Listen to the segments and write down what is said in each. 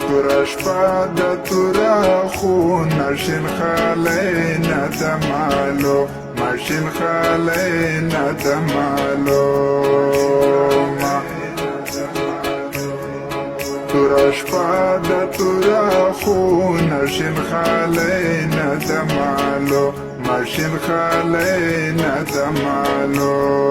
توره شپه ده توره خونه شین خالی نه ده معلومه شین خالی نه ده معلومه توره شپه ده توره خونه شین خالی نه ده معلومه شین خالی نه ده معلومه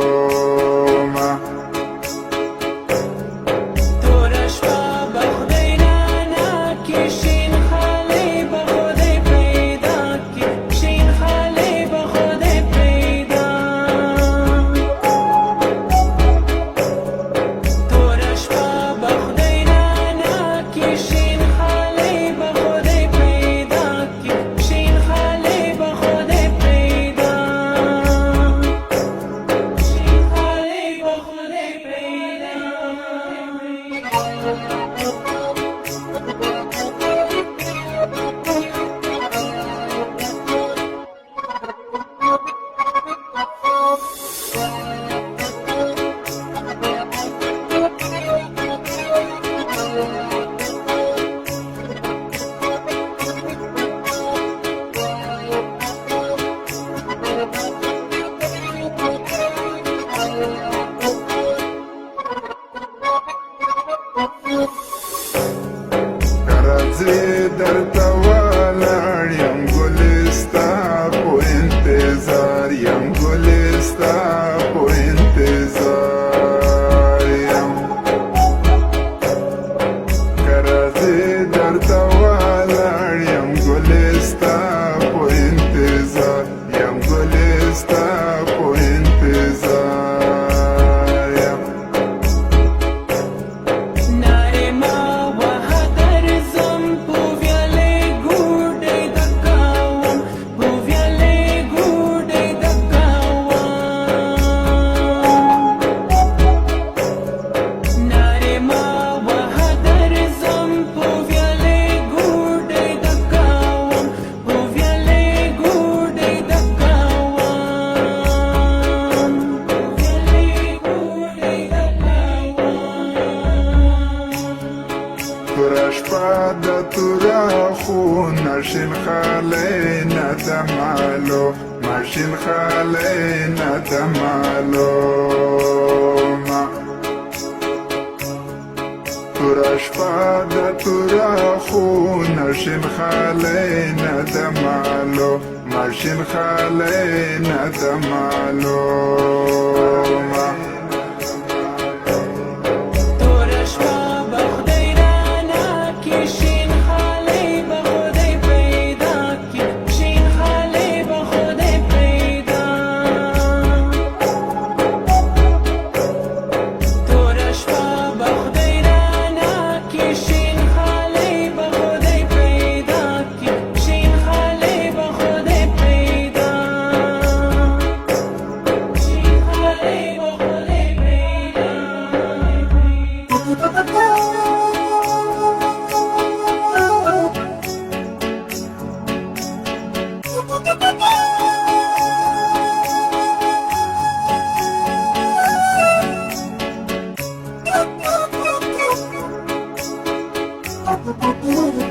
زه درته ولاړ یم ګلې ستا په انتظار یم ګلې ستا په انتظار یم که راځې درته ولاړ یم ګلې ستا په انتظار یم ګلې ستا په انتظار یم توره شپه ده توره خونه شین خالی نه ده معلومه شین خالی نه ده معلومه توره شپه ده توره خونه شین خالی نه ده معلومه شین خالی نه ده معلومه Ooh.